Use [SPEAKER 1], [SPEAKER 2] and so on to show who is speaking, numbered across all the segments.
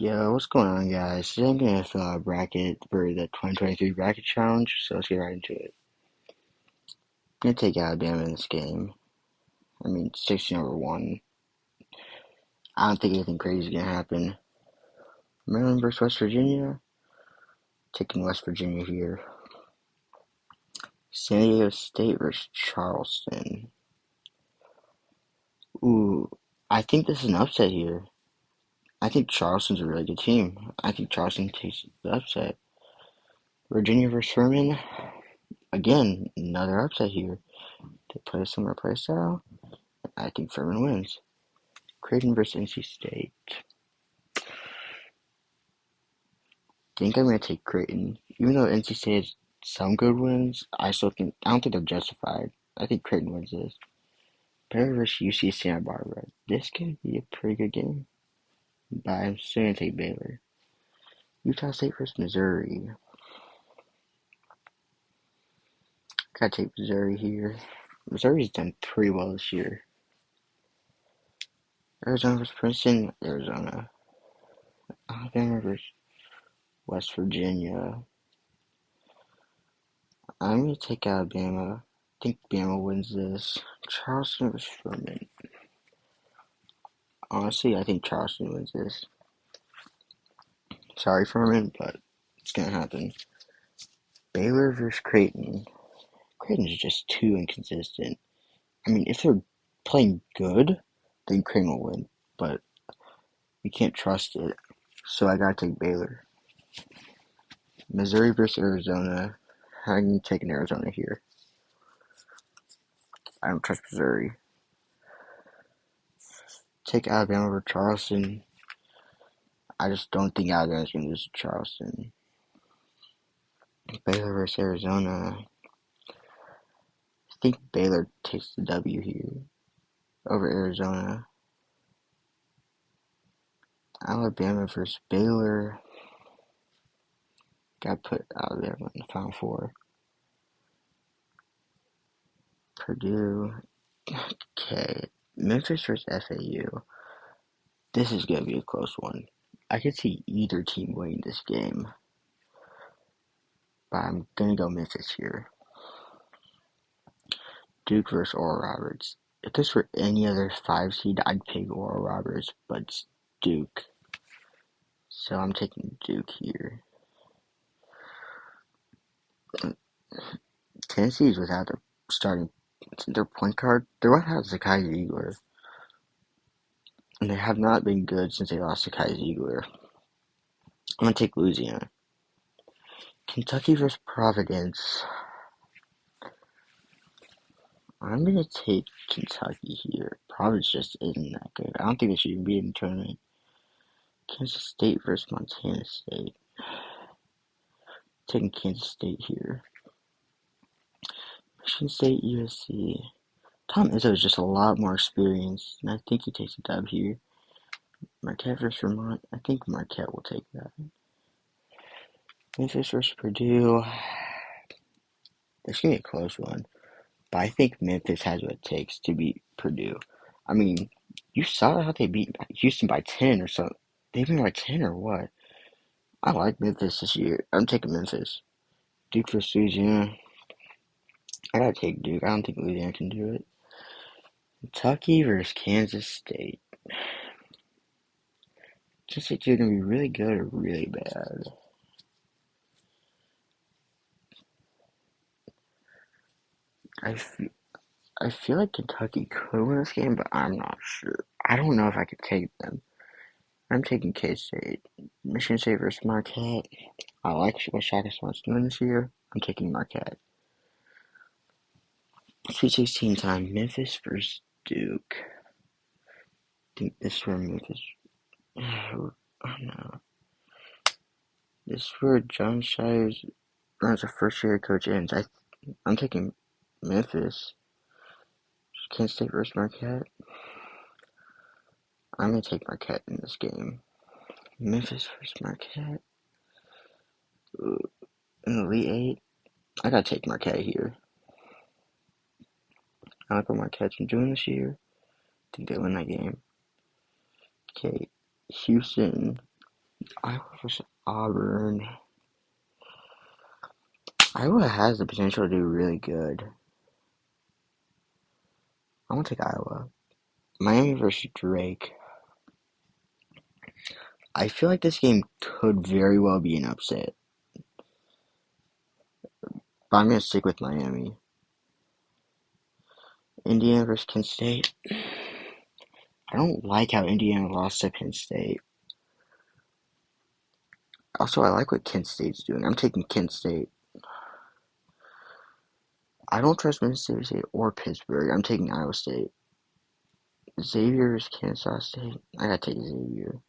[SPEAKER 1] Yo, what's going on, guys? Today I'm gonna fill out a bracket for the 2023 bracket challenge, so let's get right into it. I'm gonna take Alabama in this game. 16-1. I don't think anything crazy is gonna happen. Maryland versus West Virginia. Taking West Virginia here. San Diego State versus Charleston. Ooh, I think this is an upset here. I think Charleston's a really good team. I think Charleston takes the upset. Virginia versus Furman. Again, another upset here. They play a similar play style. I think Furman wins. Creighton versus NC State. I think I'm going to take Creighton. Even though NC State has some good wins, I don't think they're justified. I think Creighton wins this. Baylor versus UC Santa Barbara. This could be a pretty good game, but I'm still going to take Baylor. Utah State versus Missouri. Gotta take Missouri here. Missouri's done pretty well this year. Arizona versus Princeton. Arizona. Alabama versus West Virginia. I'm going to take Alabama. I think Bama wins this. Charleston versus Furman. Honestly, I think Charleston wins this. Sorry, Furman, but it's going to happen. Baylor versus Creighton. Creighton's just too inconsistent. If they're playing good, then Creighton will win, but you can't trust it. So I gotta take Baylor. Missouri versus Arizona. I'm taking Arizona here. I don't trust Missouri. Take Alabama over Charleston. I just don't think Alabama's going to lose to Charleston. Baylor versus Arizona. I think Baylor takes the W here over Arizona. Alabama versus Baylor. Got put Alabama in the Final Four. Purdue. Okay. Memphis versus FAU. This is going to be a close one. I could see either team winning this game, but I'm going to go Memphis here. Duke versus Oral Roberts. If this were any other 5 seed, I'd pick Oral Roberts, but it's Duke. So I'm taking Duke here. Tennessee's without their point guard. They're without Zakai Ziegler. And they have not been good since they lost Zakai Ziegler. I'm going to take Louisiana. Kentucky versus Providence. I'm going to take Kentucky here. Providence just isn't that good. I don't think they should even be in the tournament. Kansas State versus Montana State. Taking Kansas State here. Michigan State, USC. Tom Izzo is just a lot more experienced, and I think he takes a dub here. Marquette versus Vermont. I think Marquette will take that. Memphis versus Purdue. This going to be a close one, but I think Memphis has what it takes to beat Purdue. You saw how they beat Houston by 10 or so. They beat by 10 or what? I like Memphis this year. I'm taking Memphis. Duke versus Louisiana. I gotta take Duke. I don't think Louisiana can do it. Kentucky versus Kansas State. Kansas State's either gonna be really good or really bad. I feel like Kentucky could win this game, but I'm not sure. I don't know if I could take them. I'm taking K-State. Michigan State versus Marquette. I like what Shaka Smart's doing this year. I'm taking Marquette. Sweet 16 time. Memphis versus Duke. I think this is where Memphis. Oh no. This is where John Shire's runs a first year coach ends. I'm taking Memphis. Kansas State versus Marquette. I'm gonna take Marquette in this game. Memphis versus Marquette. Ooh, in the Elite Eight. I gotta take Marquette here. I like what Marquette's been doing this year. I think they win that game. Okay, Houston Iowa versus Auburn. Iowa has the potential to do really good. I want to take Iowa. Miami versus Drake. I feel like this game could very well be an upset, but I'm going to stick with Miami. Indiana versus Kent State. I don't like how Indiana lost to Penn State. Also, I like what Kent State's doing. I'm taking Kent State. I don't trust Mississippi State or Pittsburgh. I'm taking Iowa State. Xavier versus Kansas State. I gotta take Xavier.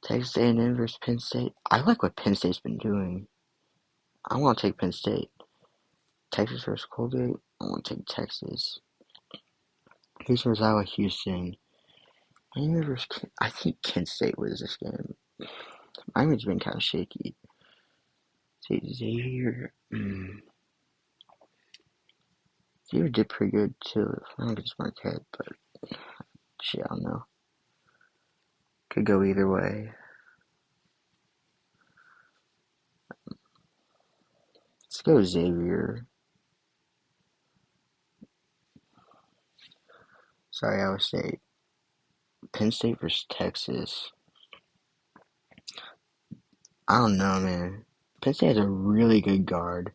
[SPEAKER 1] Texas A&M versus Penn State. I like what Penn State's been doing. I want to take Penn State. Texas versus Colgate. I want to take Texas. Houston versus Iowa. Houston. Miami versus I think Kent State wins this game. Miami's been kind of shaky. Take Xavier. Xavier did pretty good too. I don't get Marquette, but shit, I don't know. Could go either way. Let's go Xavier. Sorry, Iowa State. Penn State versus Texas. I don't know, man. Penn State has a really good guard.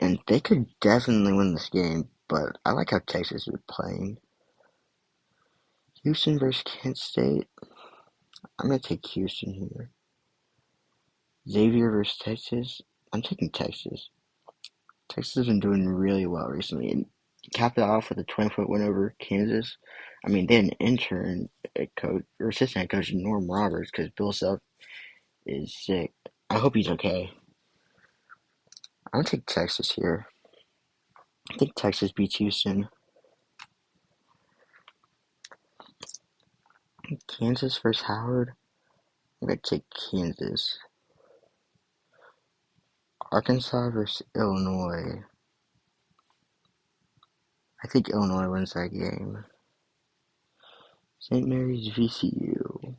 [SPEAKER 1] And they could definitely win this game, but I like how Texas is playing. Houston versus Kent State. I'm going to take Houston here. Xavier versus Texas. I'm taking Texas. Texas has been doing really well recently, and capped it off with a 20-point win over Kansas. I mean, they had an intern coach or assistant coach Norm Roberts because Bill Self is sick. I hope he's okay. I'm gonna take Texas here. I think Texas beats Houston. Kansas versus Howard. I'm gonna take Kansas. Arkansas versus Illinois. I think Illinois wins that game. St. Mary's VCU.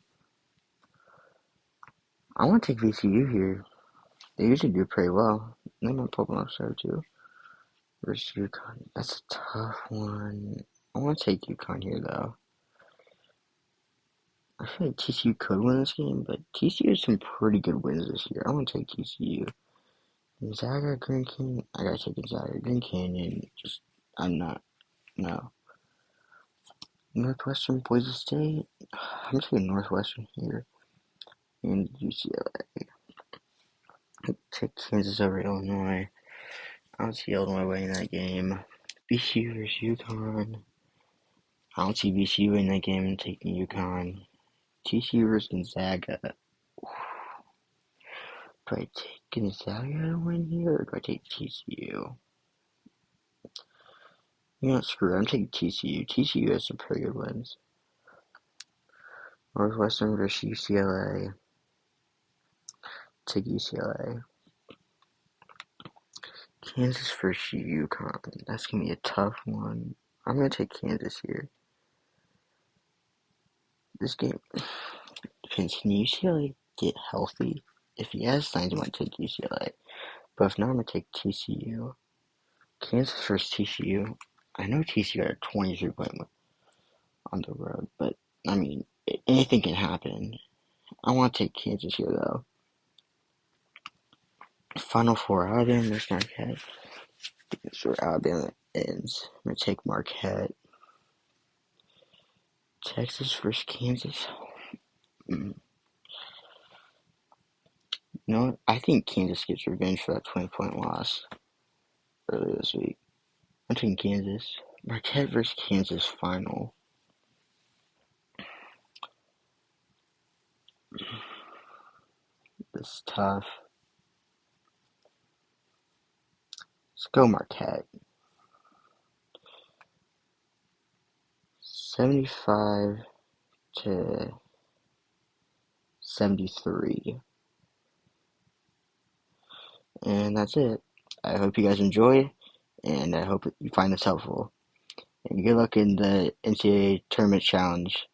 [SPEAKER 1] I want to take VCU here. They usually do pretty well. They might pull them up so too. Versus UConn. That's a tough one. I want to take UConn here though. I feel like TCU could win this game, but TCU has some pretty good wins this year. I want to take TCU. Gonzaga, Green Canyon. I gotta take Gonzaga. Green Canyon. I'm not. No. Northwestern, Boise State. I'm taking Northwestern here. And UCLA. Take Kansas over Illinois. I don't see Illinois winning that game. BCU versus UConn. I don't see BCU winning that game and taking UConn. TCU versus Gonzaga. Do I take Gonzaga to win here, or do I take TCU? You know what, screw it, I'm taking TCU. TCU has some pretty good wins. Northwestern versus UCLA. Take UCLA. Kansas versus UConn. That's going to be a tough one. I'm going to take Kansas here. This game depends. Can UCLA get healthy? If he has signs, I might take UCLA. But if not, I'm going to take TCU. Kansas versus TCU. I know TCU got a 23-point win on the road, but I mean, anything can happen. I want to take Kansas here, though. Final Four, Alabama versus Marquette. That's where Alabama ends. I'm going to take Marquette. Texas versus Kansas. No, I think Kansas gets revenge for that 20-point loss earlier this week. I'm taking Kansas. Marquette versus Kansas final. This is tough. Let's go Marquette. 75 to 73. And that's it. I hope you guys enjoy, and I hope you find this helpful. And good luck in the NCAA Tournament Challenge.